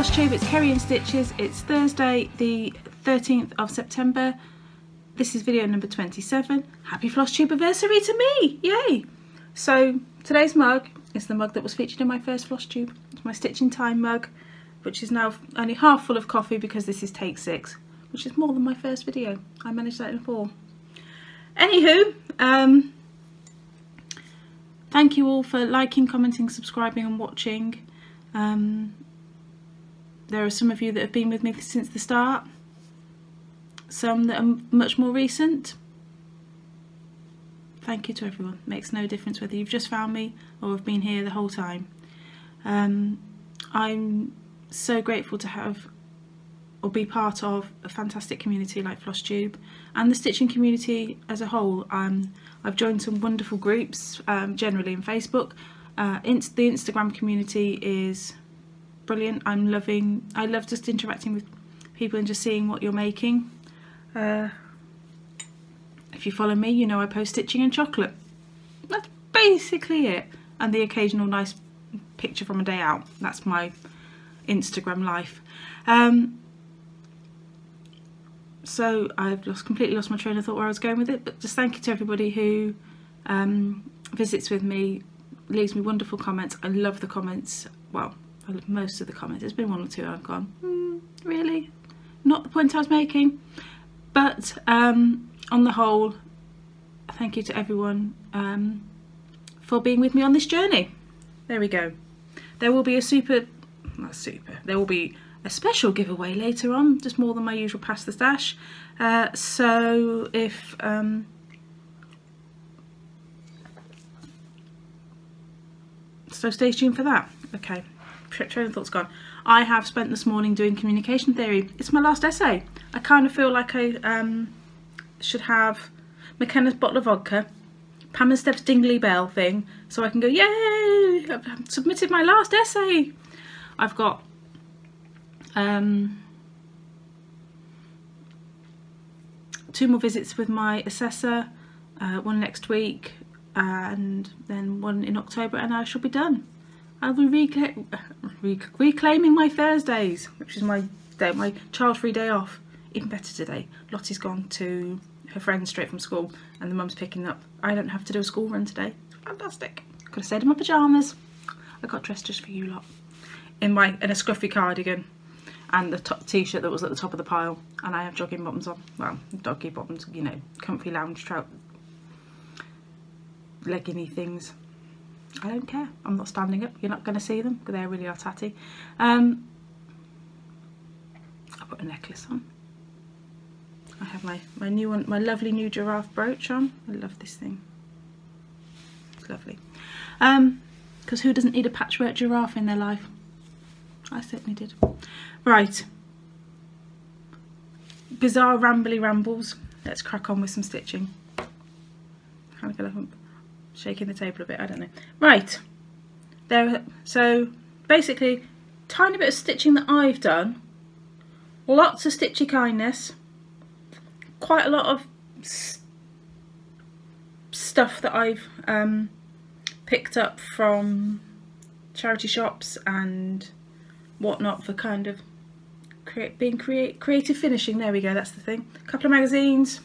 Flosstube, it's Kerry and Stitches. It's Thursday the 13th of September. This is video number 27. Happy Flosstube-a-versary to me! Yay! So today's mug is the mug that was featured in my first Flosstube. It's my Stitching Time mug, which is now only half full of coffee because this is take 6, which is more than my first video. I managed that in 4. Anywho, thank you all for liking, commenting, subscribing and watching. There are some of you that have been with me since the start, some that are much more recent. Thank you to everyone. Makes no difference whether you've just found me or have been here the whole time. I'm so grateful to have or be part of a fantastic community like Flosstube and the stitching community as a whole. I've joined some wonderful groups, generally in Facebook. The Instagram community is brilliant. I love just interacting with people and just seeing what you're making. If you follow me, you know I post stitching and chocolate. That's basically it. And the occasional nice picture from a day out. That's my Instagram life. So I've completely lost my train of thought where I was going with it, but just thank you to everybody who visits with me, leaves me wonderful comments. I love the comments. Well, I love most of the comments. There's been one or two I've gone, really? Not the point I was making. But on the whole, thank you to everyone for being with me on this journey. There we go. There will be a there will be a special giveaway later on, just more than my usual Pass the Stash. So if so stay tuned for that. Okay, train of thought's gone. I have spent this morning doing communication theory. It's my last essay. I kind of feel like I should have McKenna's bottle of vodka, Pam and Steph's Dingley Bell thing, so I can go, yay, I've submitted my last essay. I've got 2 more visits with my assessor, one next week and then one in October, and I shall be done. I'll be reclaiming my Thursdays, which is my child-free day off. Even better today. Lottie's gone to her friends straight from school and the mum's picking up. I don't have to do a school run today. It's fantastic. Could have stayed in my pyjamas. I got dressed just for you lot. In a scruffy cardigan and the t-shirt that was at the top of the pile, and I have jogging bottoms on. Well, doggy bottoms, you know, comfy lounge trout leggingy things. I don't care. I'm not standing up. You're not going to see them because they really are tatty. I put a necklace on. I have my new one, my lovely new giraffe brooch on. I love this thing. It's lovely. Because who doesn't need a patchwork giraffe in their life? I certainly did. Right. Bizarre rambly rambles. Let's crack on with some stitching. Kind of feel like I'm shaking the table a bit, I don't know. Right. So basically, tiny bit of stitching that I've done. Lots of stitchy kindness. Quite a lot of stuff that I've picked up from charity shops and whatnot for kind of creative finishing. There we go, that's the thing. A couple of magazines,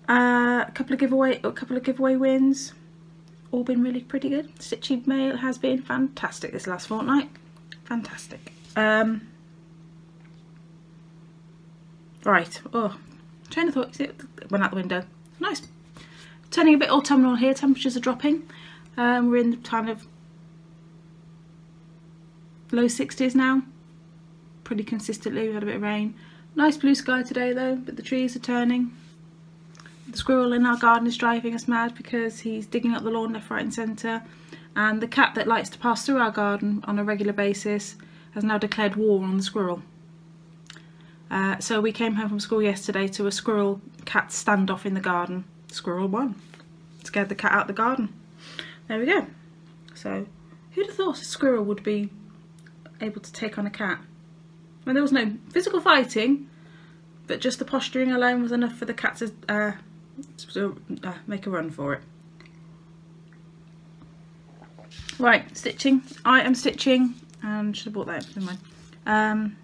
a couple of giveaway wins. All been really pretty good. Stitchy mail has been fantastic this last fortnight. Fantastic. Right, oh, train of thought, it went out the window. Nice. Turning a bit autumnal here, temperatures are dropping. We're in the kind of low 60s now. Pretty consistently, we've had a bit of rain. Nice blue sky today though, but the trees are turning. The squirrel in our garden is driving us mad because he's digging up the lawn left, right and centre. And the cat that likes to pass through our garden on a regular basis has now declared war on the squirrel. So we came home from school yesterday to a squirrel-cat standoff in the garden. Squirrel won. Scared the cat out of the garden. There we go. So, who'd have thought a squirrel would be able to take on a cat? I mean, there was no physical fighting, but just the posturing alone was enough for the cat to make a run for it. Right, stitching. I am stitching and should have bought that, never mind.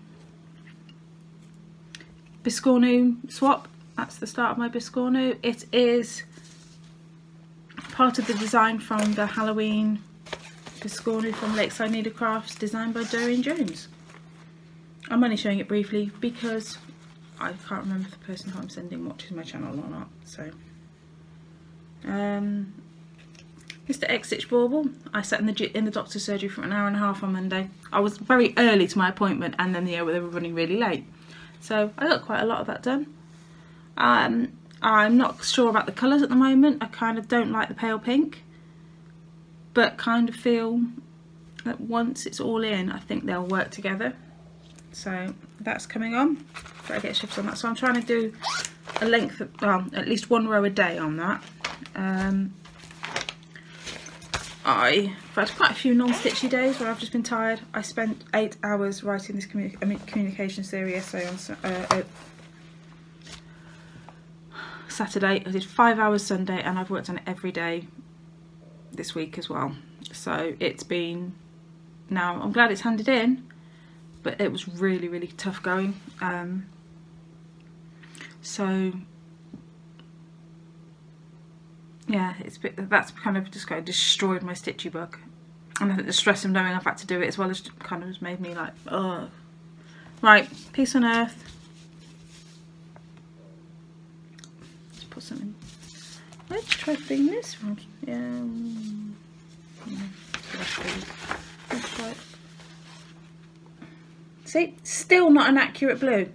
Biscornu swap, that's the start of my Biscornu. It is part of the design from the Halloween Biscornu from Lakeside Needlecrafts, designed by Dorian Jones. I'm only showing it briefly because I can't remember if the person who I'm sending watches my channel or not. So, Mr. X-Stitch bauble. I sat in the doctor's surgery for an hour and a half on Monday. I was very early to my appointment, and then they were running really late. So I got quite a lot of that done. I'm not sure about the colours at the moment. I kind of don't like the pale pink, but kind of feel that once it's all in, I think they'll work together. So that's coming on. Better get shifts on that. So I'm trying to do a length of, well, at least one row a day on that. I've had quite a few non-stitchy days where I've just been tired. I spent 8 hours writing this communications theory essay on Saturday. I did 5 hours Sunday, and I've worked on it every day this week as well. So it's been, now I'm glad it's handed in, but it was really, really tough going. So yeah, that's kind of just kind of destroyed my stitchy book, and I think the stress of knowing I've had to do it as well has kind of made me like, oh. Right, Peace on Earth. Let's put something. Let's try putting this one. Let's try it. See, still not an accurate blue.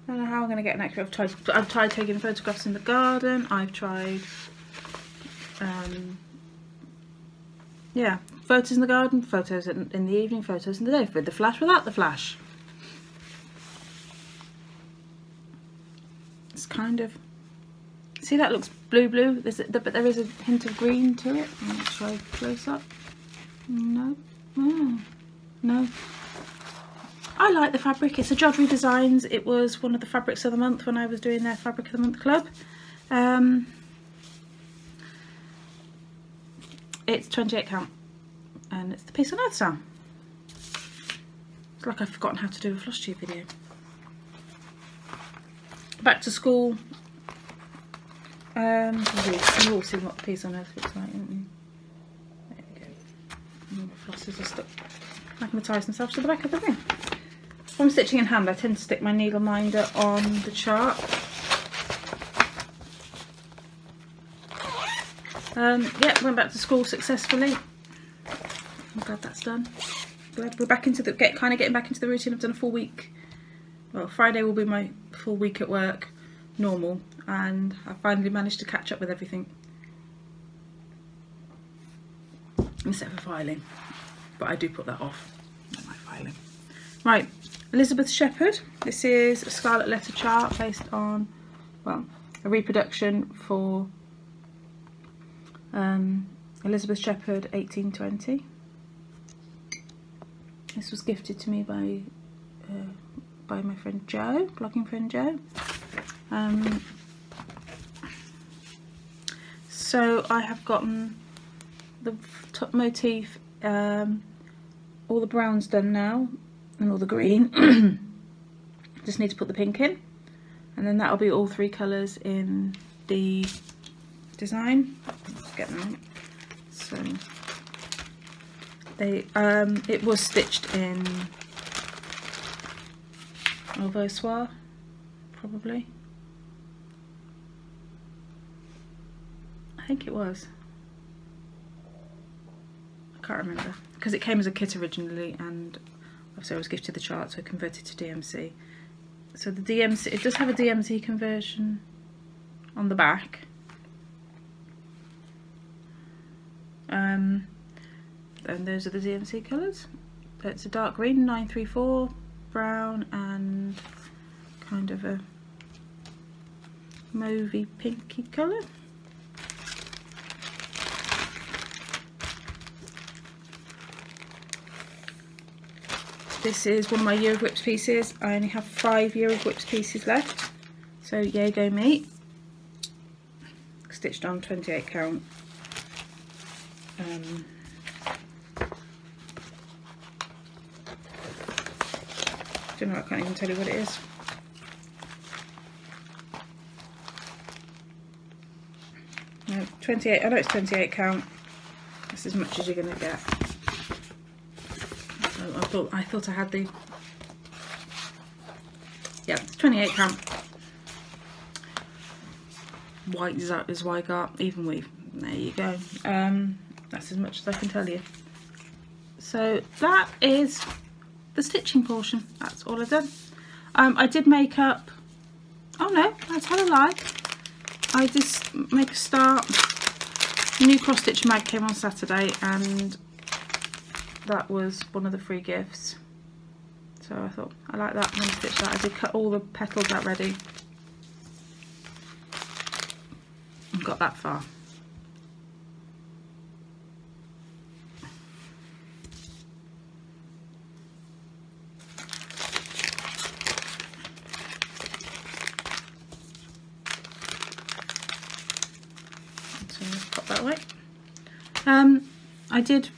I don't know how I'm going to get an accurate. I've tried taking photographs in the garden. I've tried, yeah, photos in the garden, photos in the evening, photos in the day, with the flash, without the flash. It's kind of, see, that looks blue, but there is a hint of green to it. Let's try close up. No, no. I like the fabric. It's a Jodrell Designs. It was one of the fabrics of the month when I was doing their Fabric of the Month club. It's 28 count, and it's the Peace on Earth style. It's like I've forgotten how to do a floss tube video. Back to school. You've all seen what the Peace on Earth looks like, haven't you? There we go. All the flosses are stuck, magnetise themselves to the back of the thing. If I'm stitching in hand, I tend to stick my needle minder on the chart. Yeah, went back to school successfully. I'm glad that's done. Glad we're back into the getting back into the routine. I've done a full week. Well, Friday will be my full week at work, normal, and I finally managed to catch up with everything, except for filing. But I do put that off. Not my filing. Right. Elizabeth Shepherd. This is a scarlet letter chart based on, well, a reproduction for Elizabeth Shepherd 1820. This was gifted to me by my friend Jo, blogging friend Jo. So I have gotten the top motif, all the browns done now, and all the green. Just need to put the pink in, and then that'll be all 3 colours in the design. Let's get them in. So they it was stitched in Alvosoir, probably. I think it was. I can't remember because it came as a kit originally, and obviously I was gifted the chart, so I converted to DMC. So the DMC, it does have a DMC conversion on the back. And those are the DMC colours. It's a dark green, 934, brown, and kind of a mauvey pinky colour. This is one of my Year of Whips pieces. I only have 5 Year of Whips pieces left, so yay go me. Stitched on 28 count. don't know, I can't even tell you what it is. No, 28, I know it's 28 count. That's as much as you're going to get. I thought I had the, yeah, it's 28 count. White is Zygarde, even weave. There you go. That's as much as I can tell you. So that is the stitching portion. That's all I've done. I did make up, oh no, I tell a lie. I did make a start. The new cross stitch mag came on Saturday, and that was one of the free gifts. So I thought, I like that, I'm going to stitch that. I did cut all the petals out ready. And got that far. So let's pop that away. I did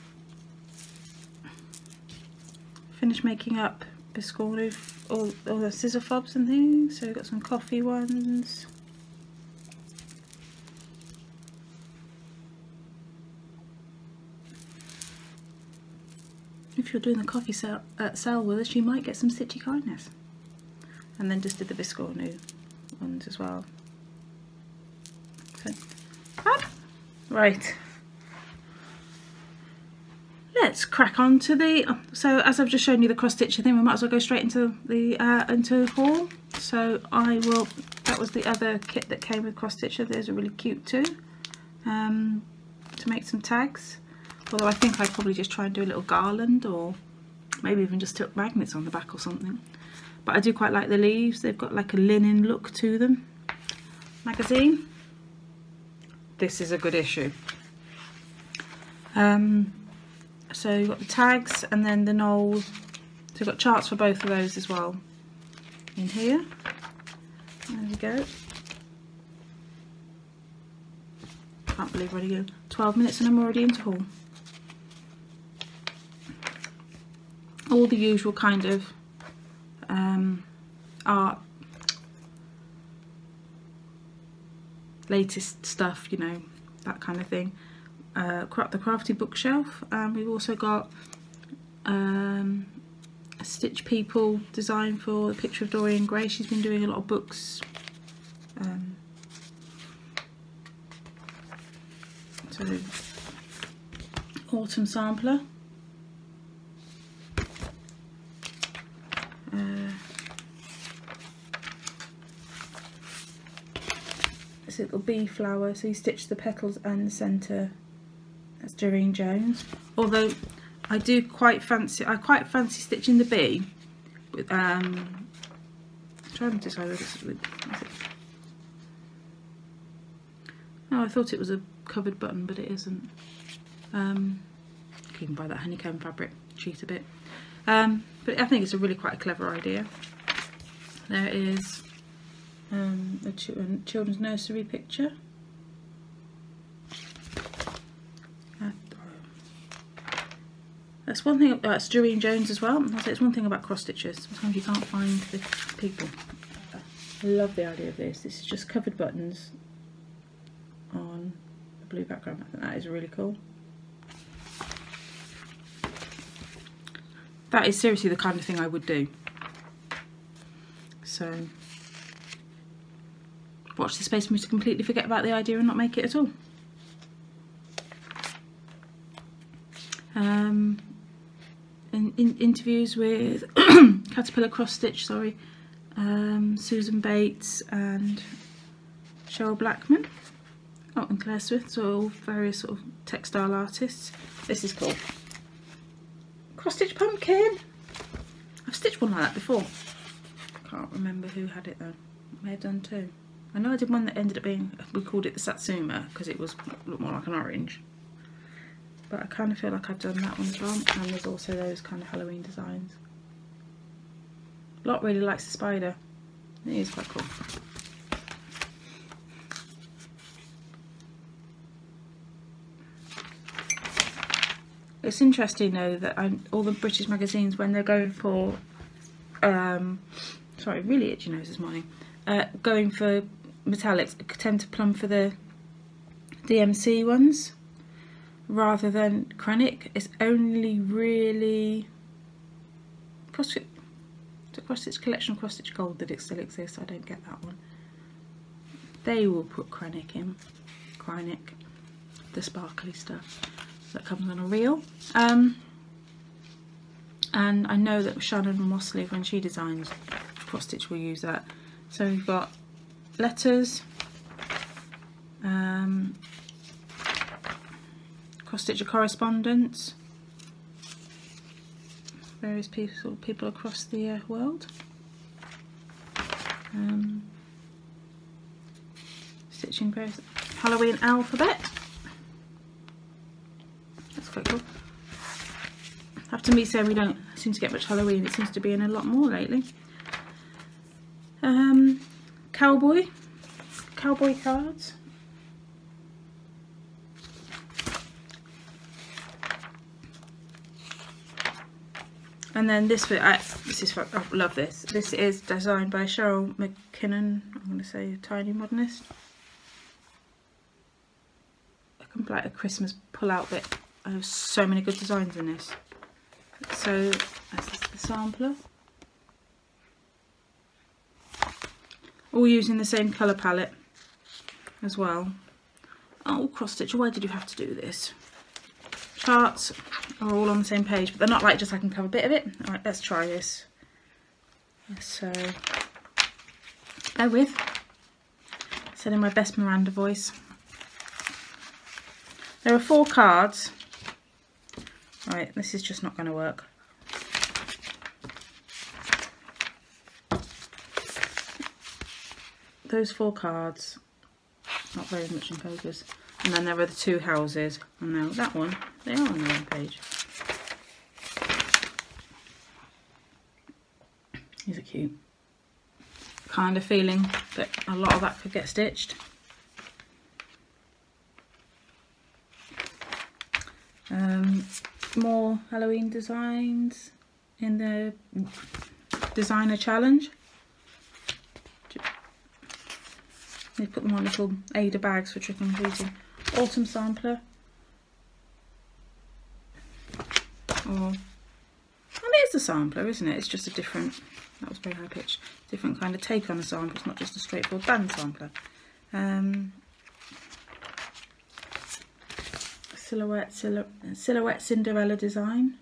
finish making up biscuit, all the scissor fobs and things. So we've got some coffee ones. If you're doing the coffee sale with us, you might get some stitchy kindness. And then just did the biscuit ones as well. So, right. Let's crack on to the, so as I've just shown you the cross stitch, I think we might as well go straight into the into haul. So that was the other kit that came with cross stitcher. There's a really cute too, to make some tags. Although I think I'd probably just try and do a little garland, or maybe even just tuck magnets on the back or something. But I do quite like the leaves. They've got like a linen look to them. Magazine. This is a good issue. So you've got the tags and then the knoll. So you've got charts for both of those as well in here. There we go. Can't believe we're already 12 minutes and I'm already into haul. All the usual kind of art, latest stuff, you know, that kind of thing. The crafty bookshelf. We've also got a Stitch People design for the picture of Dorian Gray. She's been doing a lot of books. So autumn sampler. This little bee flower, so you stitch the petals and the centre. That's Doreen Jones. Although I quite fancy stitching the bee with I'm trying to decide whether this is with, oh, I thought it was a covered button, but it isn't. You can buy that honeycomb fabric, cheat a bit. But I think it's really quite a clever idea. There is a children's nursery picture. That's one thing. It's Doreen Jones as well. I'll say it's one thing about cross stitchers. Sometimes you can't find the people. I love the idea of this. This is just covered buttons on a blue background. I think that is really cool. That is seriously the kind of thing I would do. So watch the space for me to completely forget about the idea and not make it at all. In interviews with Caterpillar Cross Stitch, sorry, Susan Bates and Cheryl Blackman, oh, and Claire Swift, so all various sort of textile artists. This is cool. Cross stitch pumpkin. I've stitched one like that before. Can't remember who had it though. I may have done two. I know I did one that ended up being, we called it the Satsuma because it looked more like an orange. But I kind of feel like I've done that one as well. And there's also those kind of Halloween designs. Lot really likes the spider. It is quite cool. It's interesting though that all the British magazines, when they're going for sorry, really itchy nose this morning. Going for metallics, I tend to plumb for the DMC ones rather than Krennic. It's only really Cross Stitch Collection Cross Stitch Gold that it still exists. I don't get that one. They will put Krennic in. Krennic, the sparkly stuff that comes on a reel. And I know that Shannon Mossley, when she designs cross stitch, will use that. So we've got letters, cross stitch correspondence, various people across the world, stitching various Halloween alphabet. That's quite cool. After me saying we don't seem to get much Halloween, it seems to be in a lot more lately. Cowboy cards. And then this bit, I love this. This is designed by Cheryl McKinnon. I'm going to say Tiny Modernist. Like a Christmas pull-out bit. I have so many good designs in this. So that's the sampler. All using the same colour palette as well. Oh, cross stitch, why did you have to do this? Charts are all on the same page, but they're not like just I can cover a bit of it. Alright, let's try this. So, bear with. Said in my best Miranda voice. There are 4 cards. Right, this is just not going to work. Those 4 cards, not very much in focus. And then there are the 2 houses. And now that one, they are on the one page. These are cute. Kind of feeling that a lot of that could get stitched. More Halloween designs in the designer challenge. They put them on little Ada bags for trick and treating. Autumn sampler. Or, well, it is a sampler, isn't it? It's just a different, that was very high pitched, different kind of take on a sampler. It's not just a straightforward band sampler. Silhouette Cinderella design.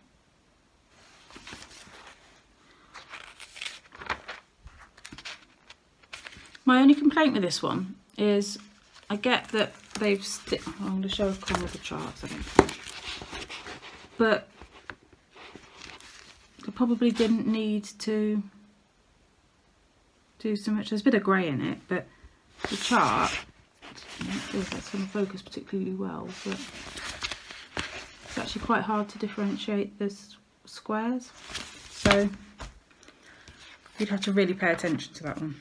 My only complaint with this one is I get that they've I'm going to show a corner of the charts, I think. But they probably didn't need to do so much. There's a bit of grey in it, but the chart, I don't feel that's going to focus particularly well, but it's actually quite hard to differentiate the squares, so you'd have to really pay attention to that one.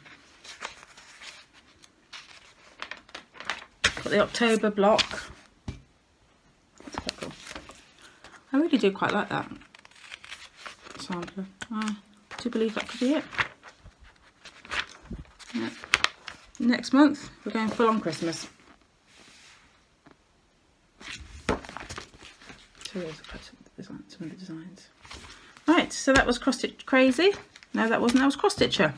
Got the October block. That's quite cool. I really do quite like that sampler. I do believe that could be it. Yeah. Next month we're going full on Christmas. So here's some of the designs. Right, so that was Cross Stitch Crazy. No, that wasn't, that was Cross Stitcher.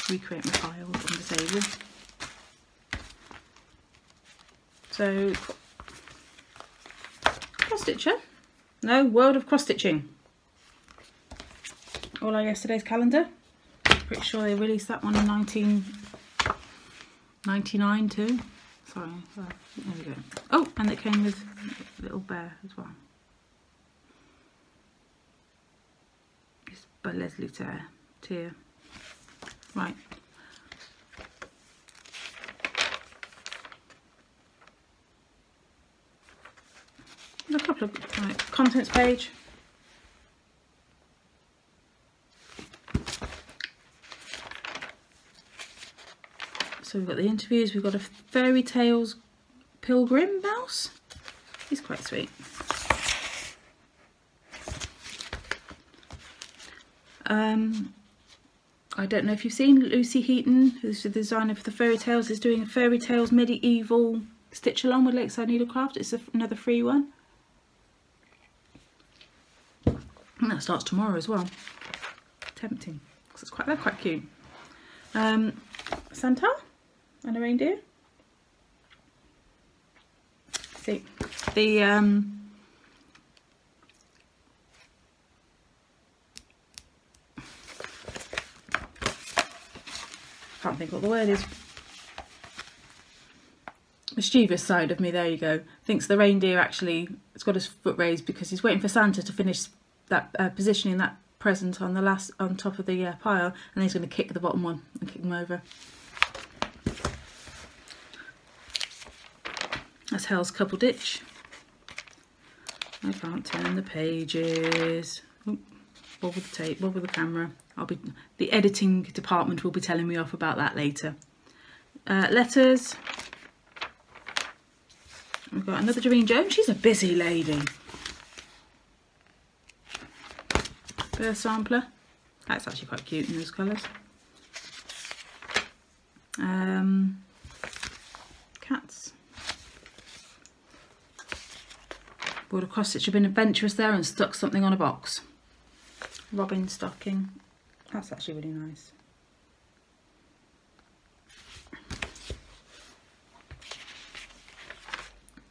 Recreate my files on the table. So, Cross Stitcher. No, World of Cross Stitching. All our yesterday's calendar. Pretty sure they released that one in 1999 too. Sorry, there we go. Oh, and it came with a little bear as well. It's by Leslie Tier. Right. A couple of contents page. So we've got the interviews, we've got a Fairy Tales Pilgrim mouse. He's quite sweet. I don't know if you've seen Lucy Heaton, who's the designer for the Fairy Tales, is doing a Fairy Tales medieval stitch along with Lakeside Needlecraft. It's another free one. And that starts tomorrow as well. Tempting, because they're quite cute. Santa and a reindeer. See the can't think what the word is. Mischievous side of me, there you go, thinks the reindeer actually has got his foot raised because he's waiting for Santa to finish that positioning that present on top of the pile, and then he's going to kick the bottom one and kick them over. That's Hell's Couple Ditch. I can't turn the pages. Ooh, wobble the tape, wobble the camera. The editing department will be telling me off about that later. Letters. We've got another Doreen Jones. She's a busy lady. Birth sampler. That's actually quite cute in those colours. Cats. Brought a cross stitch, have been adventurous there and stuck something on a box. Robin stocking. That's actually really nice.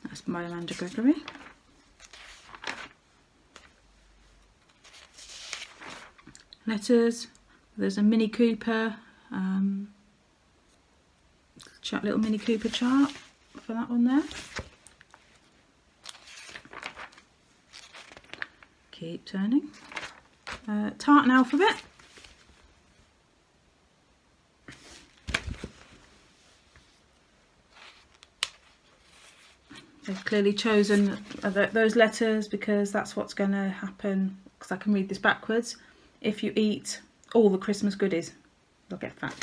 That's by Amanda Gregory. Letters. There's a Mini Cooper, little Mini Cooper chart for that one there. Keep turning. Tartan alphabet. They've clearly chosen those letters because that's what's going to happen, because I can read this backwards. If you eat all the Christmas goodies, you'll get fat.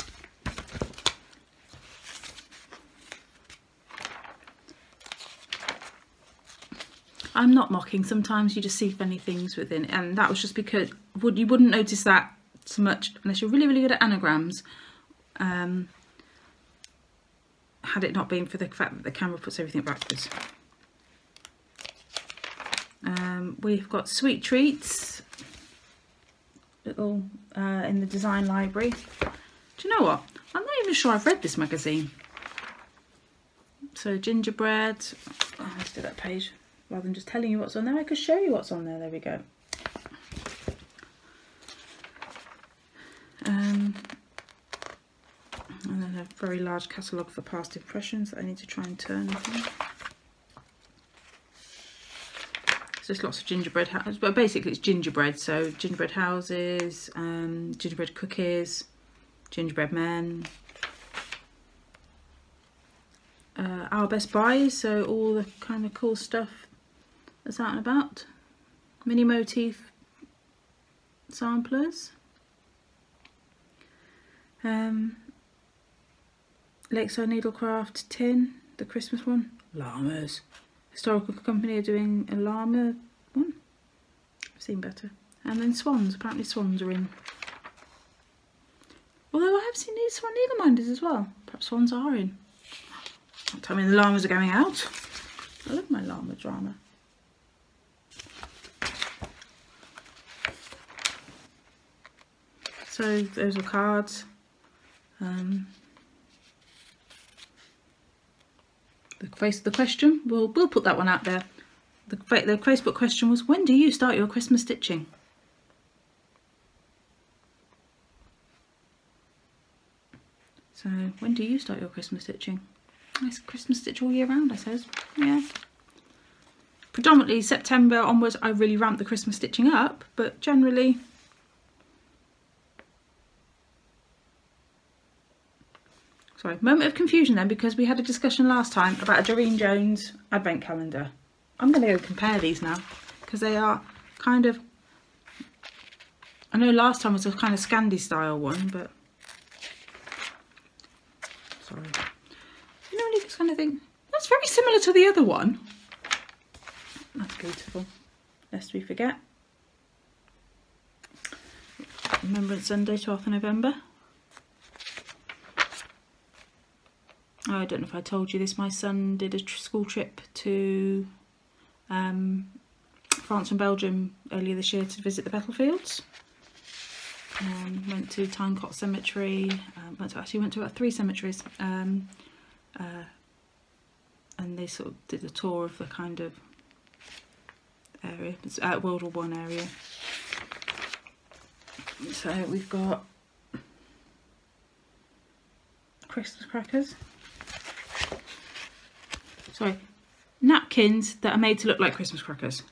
I'm not mocking, sometimes you just see funny things within it, and that was just because you wouldn't notice that so much unless you're really, really good at anagrams. Had it not been for the fact that the camera puts everything backwards. We've got Sweet Treats, little in the design library. Do you know what? I'm not even sure I've read this magazine. So gingerbread. Oh, let's do that page. Rather than just telling you what's on there, I could show you what's on there. There we go. And then a very large catalogue for past impressions that I need to try and turn. So there's lots of gingerbread houses, but basically it's gingerbread. So gingerbread houses, gingerbread cookies, gingerbread men. Our Best Buys, so all the kind of cool stuff that's out and about. Mini motif samplers. Lakeside Needlecraft tin, the Christmas one. Llamas. Historical Company are doing a llama one. I've seen better. And then swans. Apparently swans are in. Although I have seen these swan needle minders as well. Perhaps swans are in. Don't tell me the llamas are going out. I love my llama drama. So those are cards. The question, we'll put that one out there. The Facebook question was, when do you start your Christmas stitching? So when do you start your Christmas stitching? Nice Christmas stitch all year round, I suppose. Yeah. Predominantly September onwards I really ramp the Christmas stitching up, but generally sorry, moment of confusion then, because we had a discussion last time about a Doreen Jones advent calendar. I'm going to go compare these now because they are kind of, I know last time was a kind of Scandi style one, but sorry. You know when you just kind of think, that's very similar to the other one. That's beautiful, lest we forget. Remembrance Sunday, 12th of November. I don't know if I told you this, my son did a school trip to France and Belgium earlier this year to visit the battlefields. Went to Tyncott Cemetery, went to about 3 cemeteries, and they sort of did a tour of the kind of area, it's World War I area. So we've got Christmas crackers, sorry, napkins that are made to look like Christmas crackers.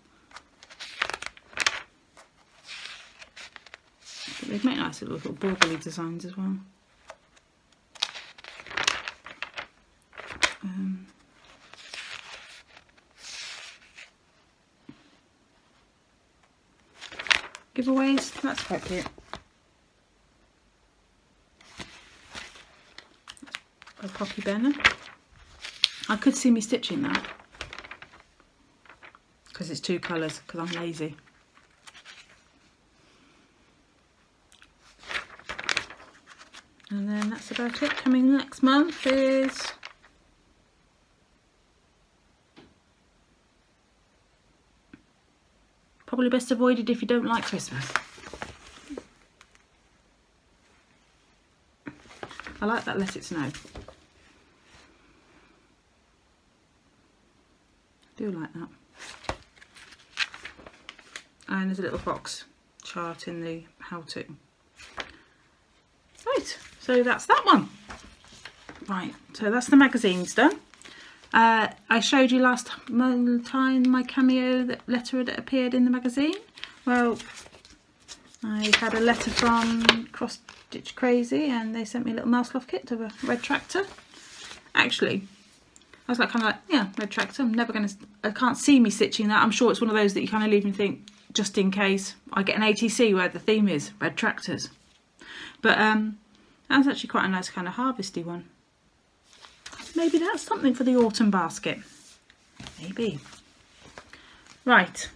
But they make nice little bauble designs as well. Giveaways, that's quite cute. A Poppy Banner. I could see me stitching that because it's 2 colours, because I'm lazy. And then that's about it. Coming next month is probably best avoided if you don't like Christmas. I like that Let It Snow. I do like that. And there's a little box chart in the how-to. Right, so that's that one. Right, so that's the magazines done. I showed you last time my cameo letter that appeared in the magazine. Well, I had a letter from Cross Stitch Crazy and they sent me a little mouse loft kit of a red tractor. Actually, I was like, kind of like, yeah, red tractor. I'm never going to, I can't see me stitching that. I'm sure it's one of those that you kind of leave and think, just in case I get an ATC where the theme is red tractors. But that's actually quite a nice kind of harvesty one. Maybe that's something for the autumn basket. Maybe. Right.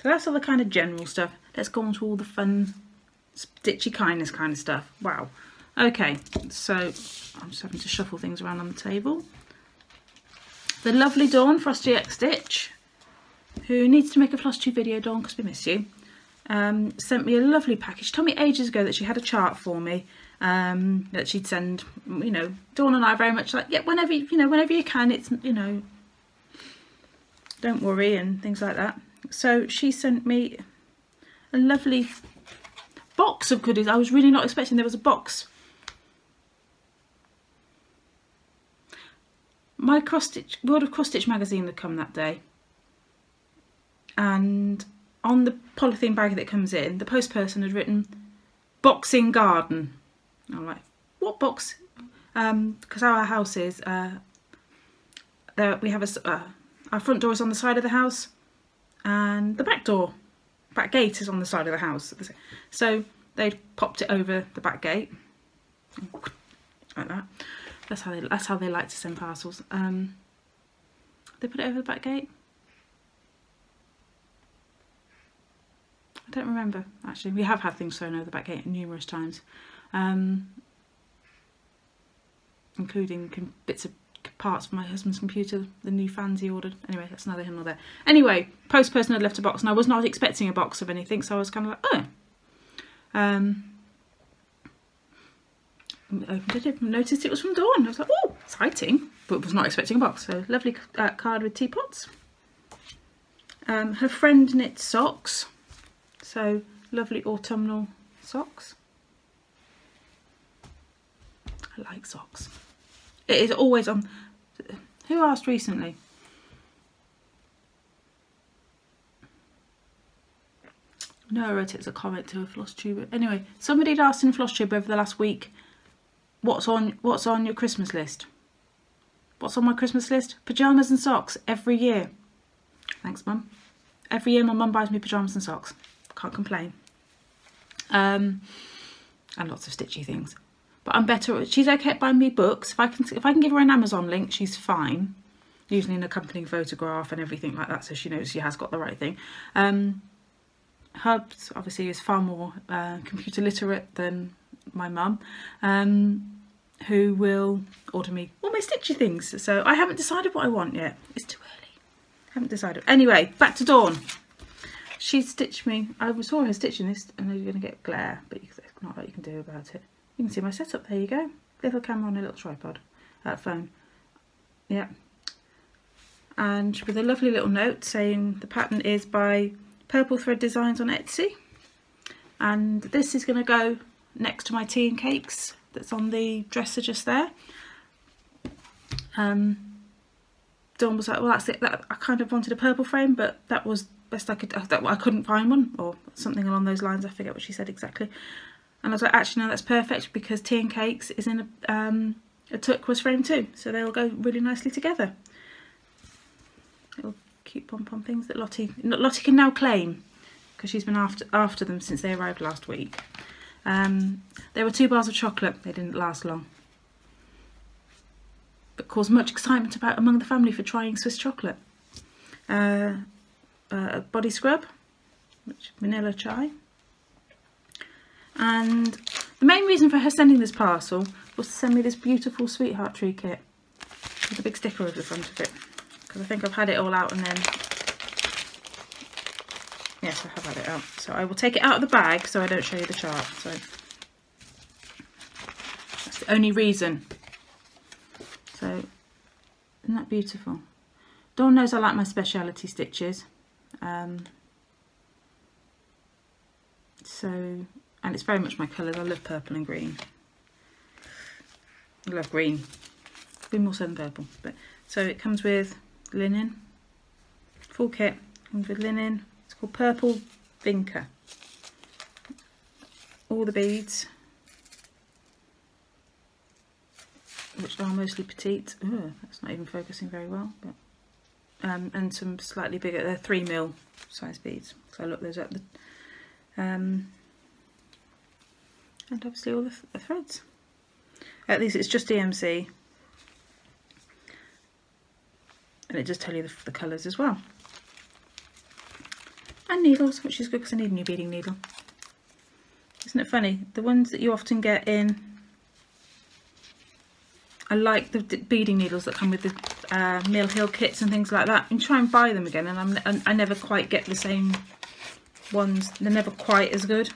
So that's all the kind of general stuff. Let's go on to all the fun, stitchy kindness kind of stuff. Wow. Okay, so I'm just having to shuffle things around on the table. The lovely Dawn, FrostyXStitch, who needs to make a Flosstube video, Dawn, because we miss you, sent me a lovely package. She told me ages ago that she had a chart for me. That she'd send, you know, Dawn and I are very much like, yeah, whenever, you know, whenever you can, it's, you know, don't worry and things like that. So she sent me a lovely box of goodies. I was really not expecting there was a box. My World of Cross Stitch magazine had come that day, and on the polythene bag that comes in, the post person had written "Boxing Garden." I'm like, what box? Because our house is, we have our front door is on the side of the house and the back gate is on the side of the house. So they popped it over the back gate, like that. That's how they like to send parcels. They put it over the back gate. I don't remember, actually. We have had things thrown over the back gate numerous times. Including bits of parts of my husband's computer, the new fans he ordered. Anyway, that's neither here nor there. Anyway, post person had left a box and I was not expecting a box of anything, so I was kind of like, oh. Opened it, noticed it was from Dawn. I was like, oh, exciting, but was not expecting a box. So lovely card with teapots. Her friend knit socks, so lovely autumnal socks. I like socks. It is always on. Who asked recently? No, I wrote it as a comment to a Flosstuber. Anyway, somebody had asked in Flosstube over the last week, what's on your Christmas list? What's on my Christmas list? Pyjamas and socks every year. Thanks, Mum. Every year my mum buys me pyjamas and socks. Can't complain. And lots of stitchy things. But I'm better. She's okay at buying me books. If I can give her an Amazon link, she's fine. Usually an accompanying photograph and everything like that, so she knows she has got the right thing. Hubs obviously is far more computer literate than my mum, who will order me all my stitchy things. So I haven't decided what I want yet. It's too early. Haven't decided. Anyway, back to Dawn. She stitched me. I saw her stitching this. I know you're going to get glare, but there's not a lot you can do about it. You can see my setup. There you go. Little camera on a little tripod. Phone. Yeah. And with a lovely little note saying the pattern is by Purple Thread Designs on Etsy. And this is going to go next to my tea and cakes that's on the dresser just there. Dawn was like, well, that's it. I kind of wanted a purple frame, but that was best I could. I couldn't find one, or something along those lines. I forget what she said exactly. And I was like, actually, no, that's perfect, because tea and cakes is in a turquoise frame too, so they'll go really nicely together. Little cute pom-pom things that Lottie can now claim, because she's been after them since they arrived last week. There were 2 bars of chocolate. They didn't last long, but caused much excitement among the family for trying Swiss chocolate. A body scrub, which vanilla chai. And the main reason for her sending this parcel was to send me this beautiful sweetheart tree kit with a big sticker over the front of it, because I think I've had it all out, and then yes, I have had it out. So I will take it out of the bag so I don't show you the chart. So that's the only reason. So isn't that beautiful? Dawn knows I like my speciality stitches. And it's very much my colours. I love purple and green. I love green. Green more so than purple. But so it comes with linen. Full kit comes with linen. It's called Purple Vinca. All the beads, which are mostly petite. Ooh, that's not even focusing very well. But and some slightly bigger. They're 3mm size beads. So I looked those up. And obviously all the threads. At least it's just DMC, and it does tell you the colours as well. And needles, which is good because I need a new beading needle. Isn't it funny? The ones that you often get in, I like the beading needles that come with the Mill Hill kits and things like that. And try and buy them again, and I never quite get the same ones. They're never quite as good,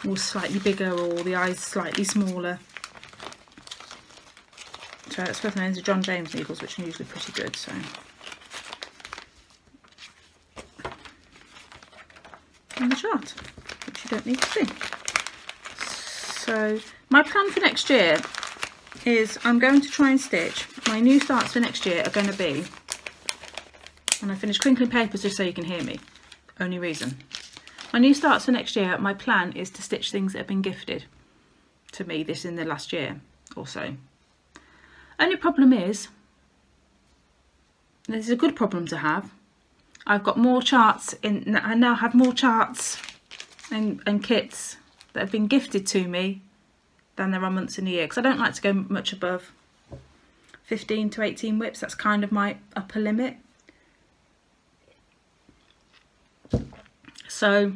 or slightly bigger, or the eyes slightly smaller. So it's worth knowing the John James needles, which are usually pretty good. So. And the chart, which you don't need to see. So my plan for next year is I'm going to try and stitch. My new starts for next year are going to be, when I finish crinkling papers, just so you can hear me, only reason. My new starts for next year, my plan is to stitch things that have been gifted to me this in the last year or so. Only problem is, this is a good problem to have, I've got more charts in. I now have more charts and kits that have been gifted to me than there are months in a year, because I don't like to go much above 15 to 18 whips. That's kind of my upper limit. So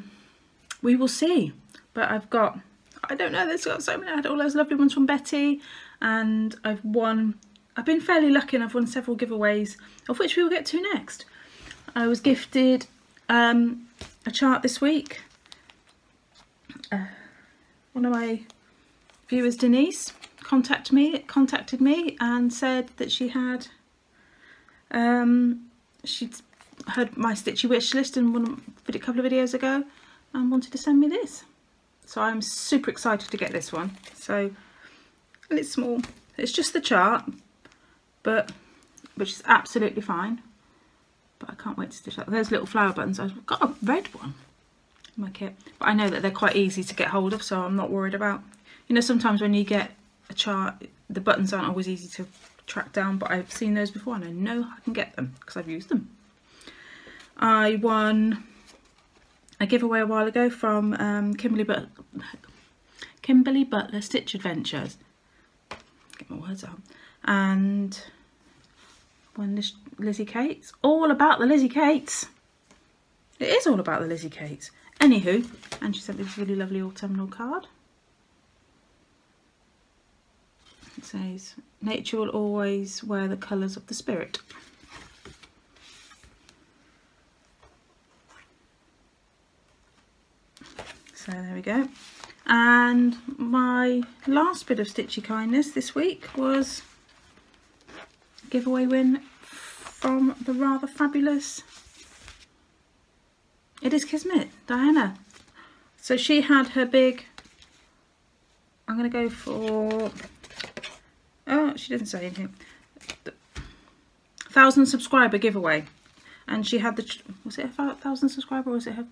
we will see. But I've got, I don't know, there's got so many. I had all those lovely ones from Betty, and I've been fairly lucky, and I've won several giveaways, of which we will get to next. I was gifted a chart this week. One of my viewers, Denise, contacted me and said that she had she'd heard my stitchy wish list and a couple of videos ago, and wanted to send me this. So I'm super excited to get this one. So, and it's small. It's just the chart, but which is absolutely fine. But I can't wait to stitch that. Those little flower buttons. I've got a red one in my kit, but I know that they're quite easy to get hold of, so I'm not worried about. You know, sometimes when you get a chart, the buttons aren't always easy to track down, but I've seen those before and I know I can get them because I've used them. I won a giveaway a while ago from Kimberly Butler Stitch Adventures. Get my words out. And won this Lizzie Kate. All about the Lizzie Kates. It is all about the Lizzie Kates. Anywho, and she sent me this really lovely autumnal card. It says, nature will always wear the colours of the spirit. So there we go. And my last bit of stitchy kindness this week was a giveaway win from the rather fabulous, it is Kismet, Diana. So she had her big, I'm going to go for, oh, she didn't say anything, 1,000 subscriber giveaway. And she had the, was it a 1,000 subscriber or was it her,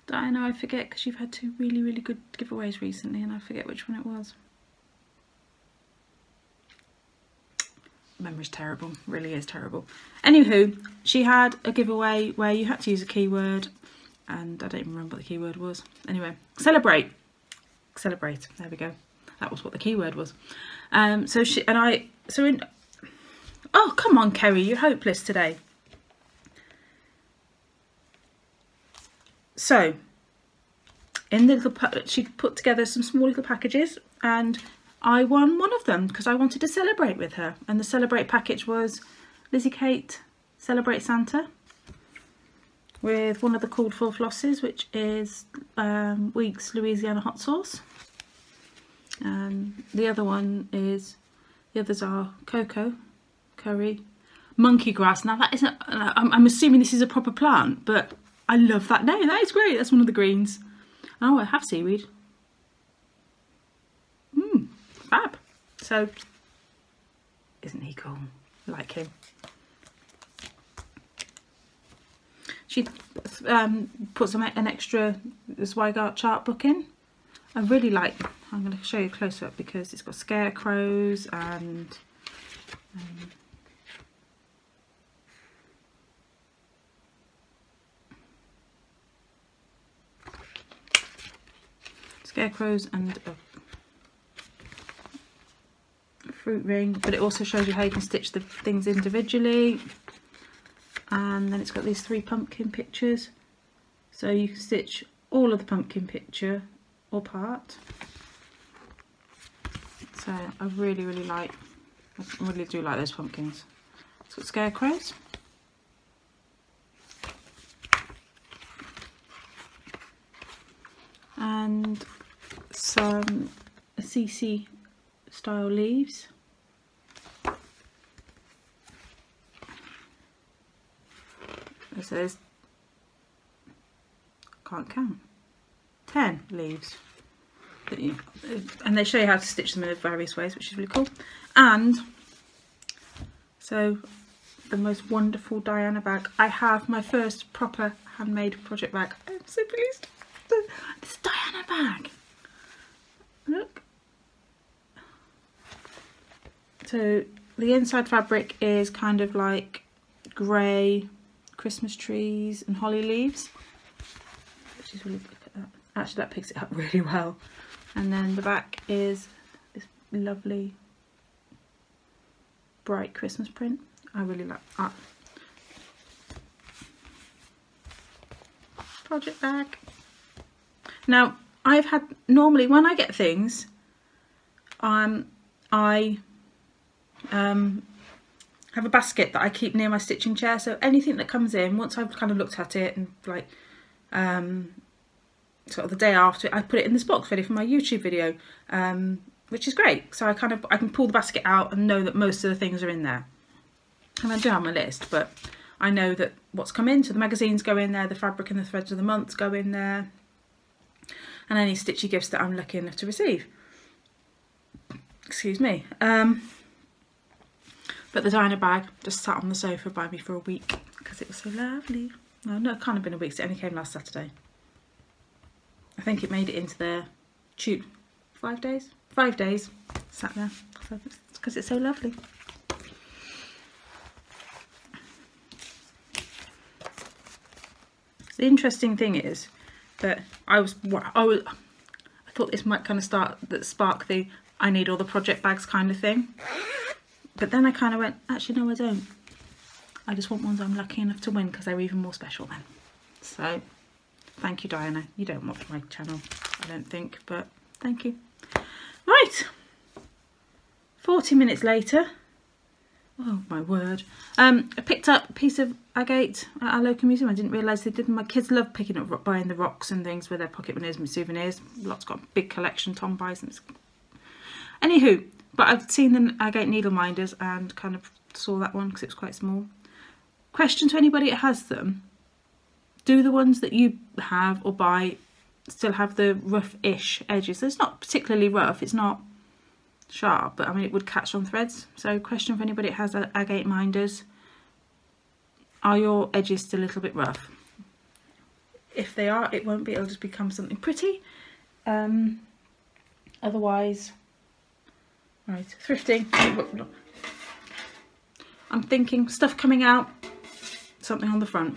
Diana, I forget, because you've had two really good giveaways recently and I forget which one it was. Memory's terrible, really is terrible. Anywho, she had a giveaway where you had to use a keyword and I don't even remember what the keyword was. Anyway, celebrate. Celebrate, there we go. That was what the keyword was. So she and I, so in, oh come on Kerry, you're hopeless today. So in the little, she put together some small little packages and I won one of them because I wanted to celebrate with her. And the celebrate package was Lizzie Kate Celebrate Santa with one of the called for flosses, which is Week's Louisiana Hot Sauce. And the other one is, the others are cocoa, curry, monkey grass. Now that isn't, I'm assuming this is a proper plant, but I love that name. That is great. That's one of the greens. Oh, I have seaweed. Fab. So, isn't he cool? I like him. She put an extra Zweigart chart book in. I really like, I'm going to show you close up because it's got scarecrows and scarecrows and a fruit ring, but it also shows you how you can stitch the things individually. And then it's got these 3 pumpkin pictures, so you can stitch all of the pumpkin picture or part. So I really like, I really do like those pumpkins. It's got scarecrows. And some CC style leaves. So there's, can't count, 10 leaves. And they show you how to stitch them in various ways, which is really cool. And so the most wonderful Diana bag. I have my first proper handmade project bag. I'm so pleased. This Diana bag. Look. So the inside fabric is kind of like grey Christmas trees and holly leaves, which is really, look at that. Actually that picks it up really well. And then the back is this lovely bright Christmas print. I really like that. Project bag. Now I've had, normally when I get things, I have a basket that I keep near my stitching chair, so anything that comes in, once I've kind of looked at it and like sort of the day after, I put it in this box ready for my YouTube video, which is great. So I can pull the basket out and know that most of the things are in there. And I do have my list, but I know that what's come in, so the magazines go in there, the fabric and the threads of the month go in there, and any stitchy gifts that I'm lucky enough to receive. Excuse me. But the Diana bag just sat on the sofa by me for a week because it was so lovely. No, it can't have been a week, it only came last Saturday. I think it made it into their tube. 5 days? 5 days sat there because it's so lovely. The interesting thing is that I thought this might kind of spark the I need all the project bags kind of thing. But then I kind of went, actually no I don't. I just want ones I'm lucky enough to win because they're even more special then. So thank you, Diana. You don't watch my channel, I don't think, but thank you. Right, 40 minutes later. Oh my word. I picked up a piece of agate at our local museum. I didn't realise they did. My kids love picking up, buying the rocks and things with their pocket winners and souvenirs. Lots got a big collection. Tom buys them. Anywho, but I've seen the agate needle minders and kind of saw that one because it was quite small. Question to anybody that has them. Do the ones that you have or buy still have the rough-ish edges? So it's not particularly rough. It's not sharp, but I mean it would catch on threads. So question for anybody that has agate minders, are your edges still a little bit rough? If they are, it won't be, it'll just become something pretty. Otherwise, right, thrifting. I'm thinking stuff coming out, something on the front.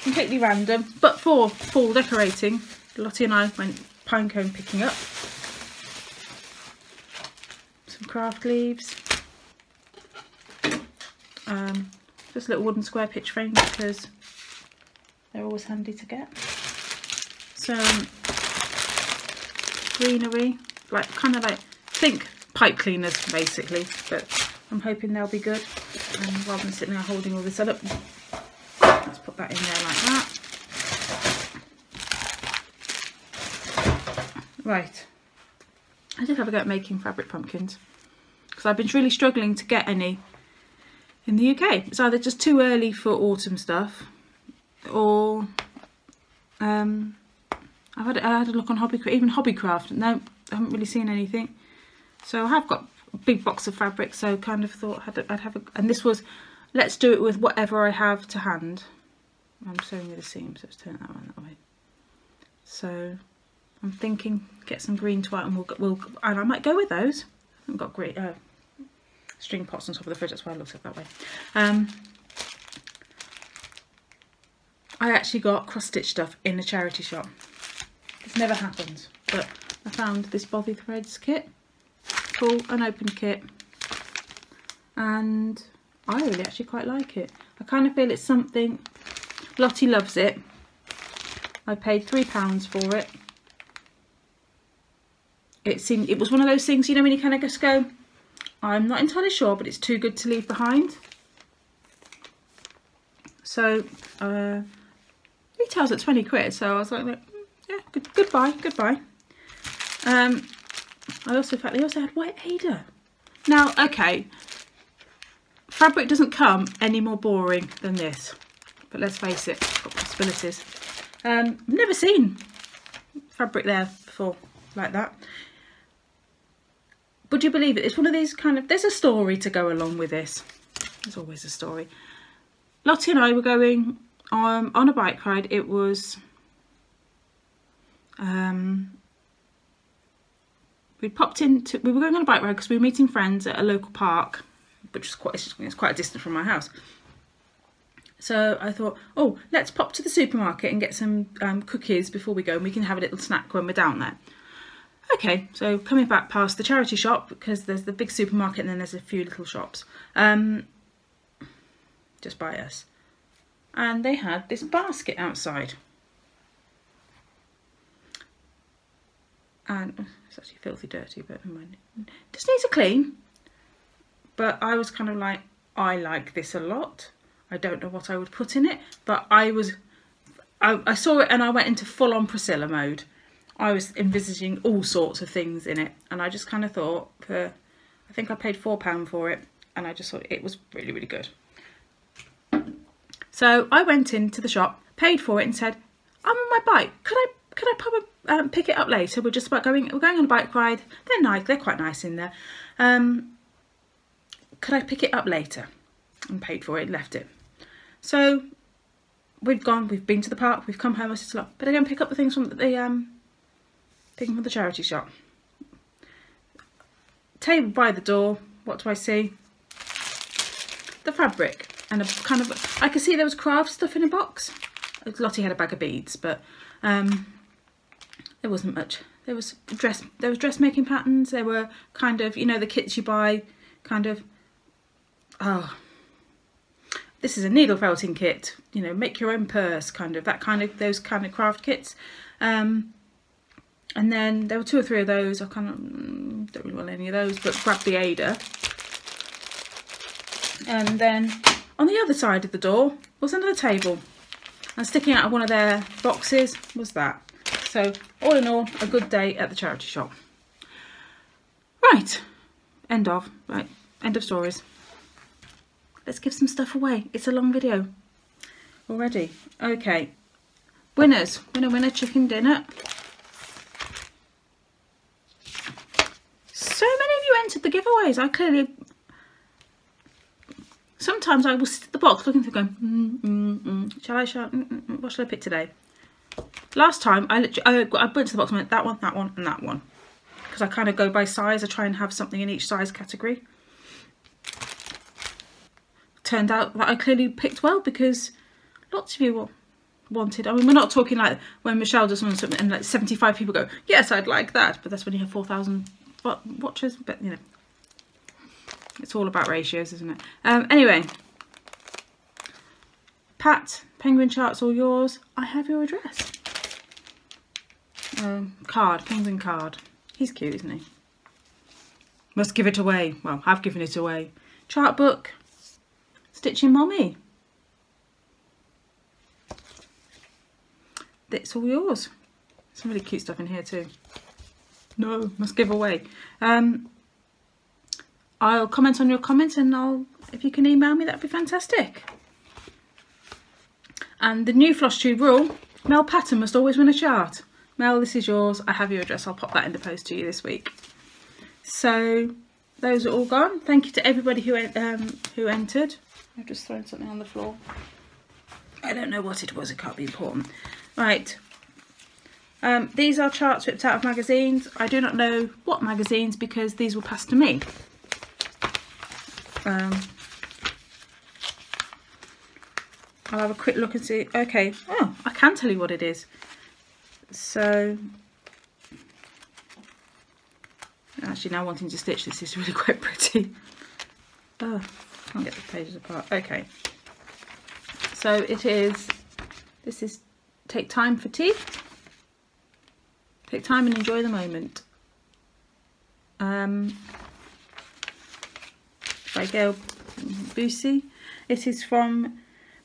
Completely random, but for fall decorating, Lottie and I went pinecone picking up. Some craft leaves. Just a little wooden square pitch frame because they're always handy to get. Some greenery, like kind of like, think pipe cleaners basically, but I'm hoping they'll be good. And rather than sitting there holding all this up, let's put that in there like that. Right, I did have a go at making fabric pumpkins because I've been really struggling to get any in the UK. It's either just too early for autumn stuff, or I had a look on Hobbycraft. No, I haven't really seen anything. So I have got a big box of fabric, so kind of thought I'd have a, and this was, let's do it with whatever I have to hand. I'm sewing with a seam, so let's turn that one that way. So I'm thinking get some green twine, and and I might go with those. I haven't got great string pots on top of the fridge, that's why it looks like that way. I actually got cross-stitch stuff in a charity shop. This never happens, but I found this Bothy Threads kit, full unopened kit, and I really actually quite like it. I kind of feel it's something, Lottie loves it. I paid £3 for it. It was one of those things, you know, when you kind of just go, I'm not entirely sure, but it's too good to leave behind. So retails at 20 quid, so I was like, yeah, goodbye. They also had white Ada. Now, okay, fabric doesn't come any more boring than this, but let's face it, it's got possibilities. I've never seen fabric there before like that. Would you believe it? It's one of these kind of, there's a story to go along with this. There's always a story. Lottie and I were going on a bike ride. It was, we were going on a bike ride because we were meeting friends at a local park, which is it's quite a distance from my house. So I thought, oh, let's pop to the supermarket and get some cookies before we go, and we can have a little snack when we're down there. Okay, so coming back past the charity shop, because there's the big supermarket and then there's a few little shops just by us, and they had this basket outside, and it's actually filthy dirty, but never mind. Just needs a clean. But I was kind of like, I like this a lot. I don't know what I would put in it, but I saw it and I went into full-on Priscilla mode. I was envisaging all sorts of things in it, and I just kind of thought, I think I paid £4 for it, and I just thought it was really, really good. So I went into the shop, paid for it, and said, I'm on my bike. Could I pop pick it up later? We're going on a bike ride. They're nice. They're quite nice in there. Could I pick it up later? And paid for it, left it. So we've been to the park, we've come home. I said, look, better go and pick up the things from the charity shop. Table by the door. What do I see? The fabric, and a kind of, I could see there was craft stuff in a box. Lottie had a bag of beads, but there wasn't much There was dressmaking patterns. There were kind of, you know, the kits you buy, kind of, oh, this is a needle felting kit, you know, make your own purse, kind of, those kind of craft kits. And then there were 2 or 3 of those. I kind of don't really want any of those, but grab the Ada. And then on the other side of the door was another table, and sticking out of one of their boxes was that. So all in all, a good day at the charity shop. Right, end of stories. Let's give some stuff away. It's a long video already. Okay, winners, winner chicken dinner. So many of you entered the giveaways. I clearly, sometimes I will sit at the box looking through going, shall I what shall I pick today? Last time I went to the box and went that one, and that one, because I kind of go by size. I try and have something in each size category. Turned out that I clearly picked well, because lots of you wanted. I mean, we're not talking like when Michelle does something and like 75 people go, yes, I'd like that, but that's when you have 4,000 watchers. But you know, it's all about ratios, isn't it? Anyway, Pat, penguin chart's all yours. I have your address. Card, penguin card. He's cute, isn't he? Must give it away. Well, I've given it away. Chart book. Stitching Mommy. That's all yours. Some really cute stuff in here too. No, must give away. I'll comment on your comments, and if you can email me, that'd be fantastic. And the new Flosstube rule, Mel Pattern must always win a chart. Mel, this is yours. I have your address. I'll pop that in the post to you this week. So those are all gone. Thank you to everybody who entered. I've just thrown something on the floor. I don't know what it was. It can't be important. Right. These are charts ripped out of magazines. I do not know what magazines, because these were passed to me. I'll have a quick look and see. Okay. Oh, I can tell you what it is. So, actually, now wanting to stitch this is really quite pretty. Oh, can't get the pages apart. Okay. So it is. This is Take Time for Tea. Take time and enjoy the moment. By Gail Busey. It is from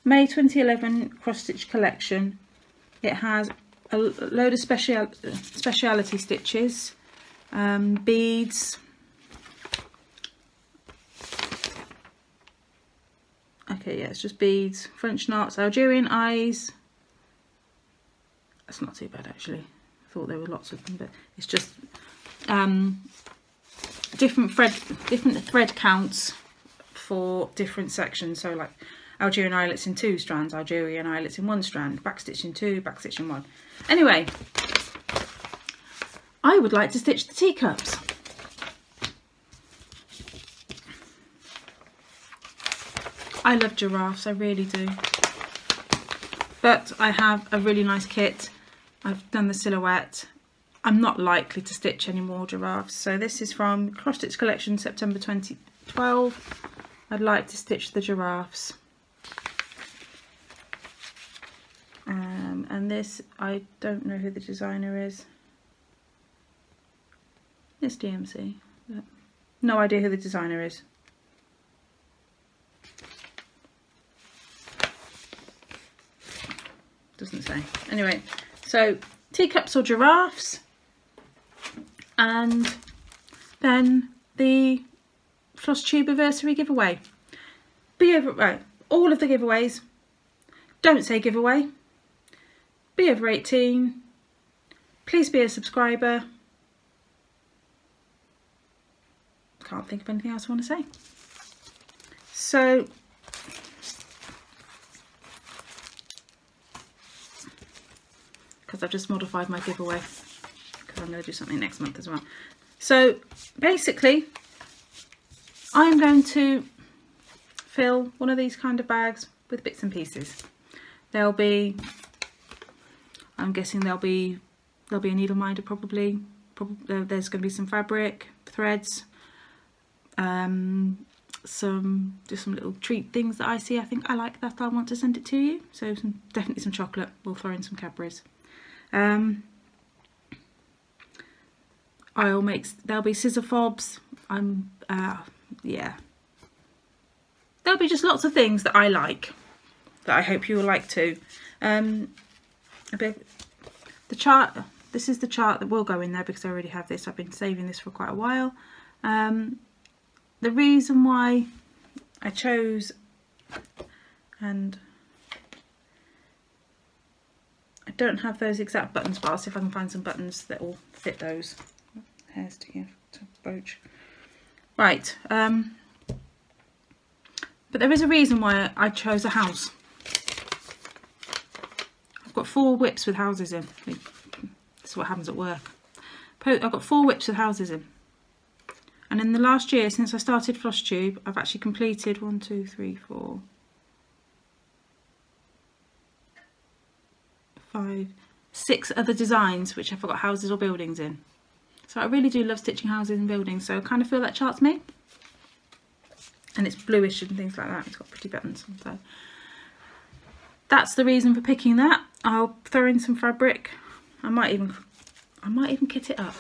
May 2011 Cross Stitch collection. It has a load of speciality stitches, beads. Okay, yeah, it's just beads, French knots, Algerian eyes. That's not too bad actually. I thought there were lots of them, but it's just different thread counts for different sections. So like Algerian eyelets in 2 strands, Algerian eyelets in 1 strand, backstitch in 2, backstitch in 1. Anyway, I would like to stitch the teacups. I love giraffes, I really do. But I have a really nice kit. I've done the silhouette. I'm not likely to stitch any more giraffes. So this is from Cross Stitch Collection, September 2012. I'd like to stitch the giraffes. And this, I don't know who the designer is. It's DMC. But no idea who the designer is. Doesn't say. Anyway, so teacups or giraffes, and then the Flosstube-a-versary giveaway. All of the giveaways. Don't say giveaway. Be over 18. Please be a subscriber. Can't think of anything else I want to say. So because I've just modified my giveaway, because I'm going to do something next month as well. So basically I'm going to fill one of these kind of bags with bits and pieces. There'll be, I'm guessing there'll be There'll be a needle minder probably. There's going to be some fabric, threads, just some little treat things that I see. I think I like that. I want to send it to you. So definitely some chocolate. We'll throw in some Cadbury's. There'll be scissor fobs. Yeah. There'll be just lots of things that I like, that I hope you will like too. The chart, this is the chart that will go in there because I already have this. I've been saving this for quite a while. The reason why I chose, and I don't have those exact buttons, but I'll see if I can find some buttons that will fit those. Hair sticking to brooch. Right, but there is a reason why I chose a house. I've got 4 whips with houses in. This is what happens at work. I've got 4 whips with houses in. And in the last year, since I started FlossTube, I've actually completed 6 other designs which I've got houses or buildings in. So I really do love stitching houses and buildings, so I kind of feel that chart's me. And it's bluish and things like that. It's got pretty buttons. So that's the reason for picking that. I'll throw in some fabric. I might even kit it up.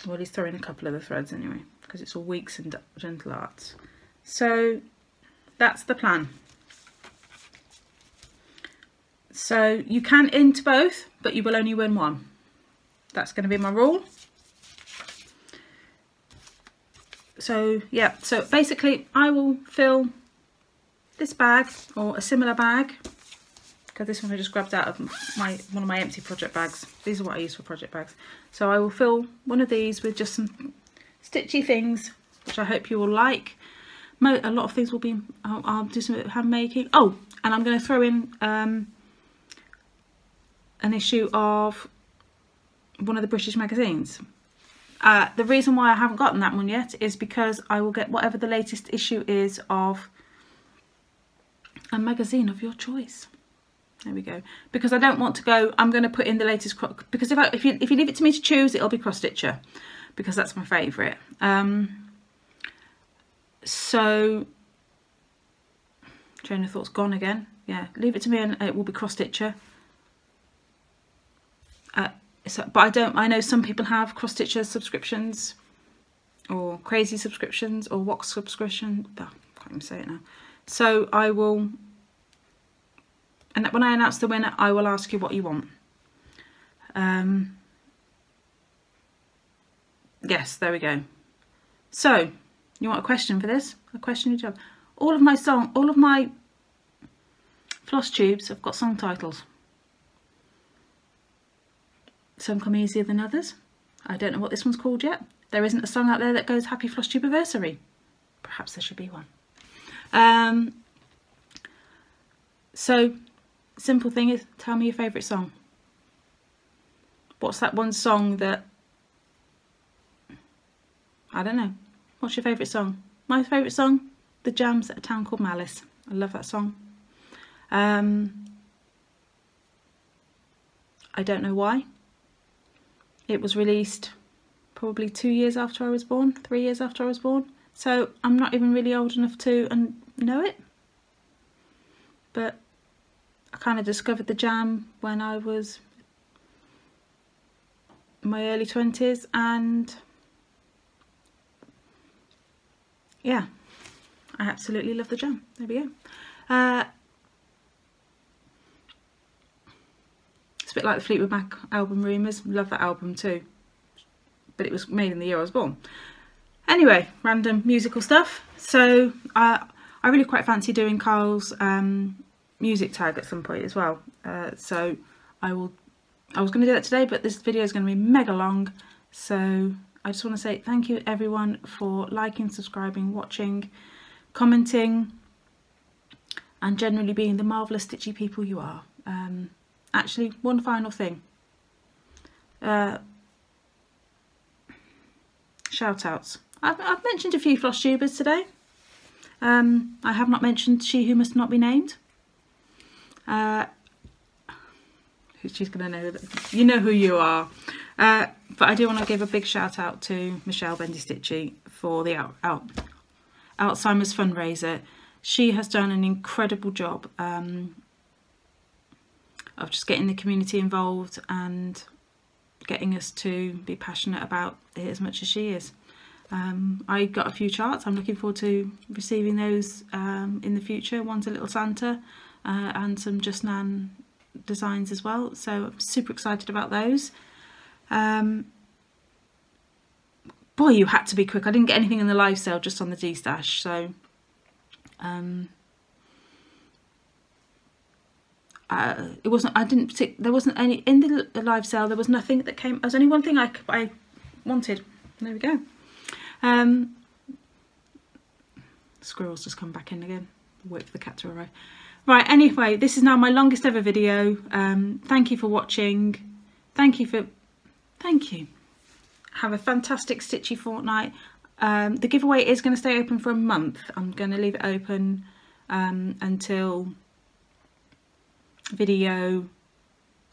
Well, he's throwing a couple of the threads anyway, because it's all Weeks and Gentle Arts. So that's the plan. So you can into both, but you will only win one. That's going to be my rule. So yeah, so basically I will fill this bag or a similar bag, because this one I just grabbed out of one of my empty project bags. These are what I use for project bags. So I will fill one of these with just some stitchy things, which I hope you will like. A lot of things will be, I'll do some hand making. Oh, and I'm going to throw in an issue of one of the British magazines. The reason why I haven't gotten that one yet is because I will get whatever the latest issue is of a magazine of your choice. There we go. Because I don't want to go, I'm going to put in the latest, because if you leave it to me to choose, it'll be Cross Stitcher, because that's my favourite. So, train of thought's gone again. Yeah, leave it to me and it will be Cross Stitcher. But I know some people have Cross Stitcher subscriptions, or crazy subscriptions, or Wax subscription. Oh, I can't even say it now. So I will, and when I announce the winner, I will ask you what you want. Yes, there we go. So you want a question for this? A question you have. All of my floss tubes have got song titles. Some come easier than others. I don't know what this one's called yet. There isn't a song out there that goes Happy Flosstube-a-versary. Perhaps there should be one. So, simple thing is, tell me your favourite song. What's that one song that, I don't know. What's your favourite song? My favourite song? The Jams at a town called Malice. I love that song. I don't know why. It was released probably 2 years after I was born, 3 years after I was born. So I'm not even really old enough to know it. But I kind of discovered the Jam when I was in my early 20s, and yeah, I absolutely love the Jam. There we go. It's a bit like the Fleetwood Mac album Rumours. Love that album too. But it was made in the year I was born. Anyway, random musical stuff. So I really quite fancy doing Carl's music tag at some point as well. So I was going to do that today, but this video is going to be mega long. So I just want to say thank you everyone for liking, subscribing, watching, commenting, and generally being the marvellous stitchy people you are. Actually, one final thing. Shout outs. I've mentioned a few Flosstubers today. I have not mentioned She Who Must Not Be Named, she's going to know that you know who you are. But I do want to give a big shout out to Michelle Bendy Stitchy for the Alzheimer's fundraiser. She has done an incredible job of just getting the community involved and getting us to be passionate about it as much as she is. I got a few charts. I'm looking forward to receiving those in the future. One's a little Santa and some Just Nan designs as well, so I'm super excited about those. Boy, you had to be quick. I didn't get anything in the live sale, just on the D-stash, so it wasn't, there wasn't any in the live sale. There was nothing that came. There's only one thing I wanted. There we go. Squirrels just come back in again. Wait for the cat to arrive. Right, anyway, this is now my longest ever video. Thank you for watching. Thank you. Have a fantastic stitchy fortnight. The giveaway is going to stay open for a month. I'm going to leave it open until video,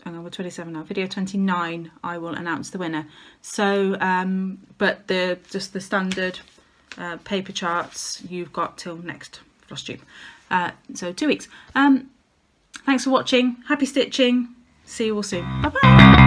hang on, we're 27 now, video 29 I will announce the winner. So but just the standard paper charts you've got till next Flosstube, so 2 weeks. Thanks for watching, happy stitching, see you all soon, bye bye.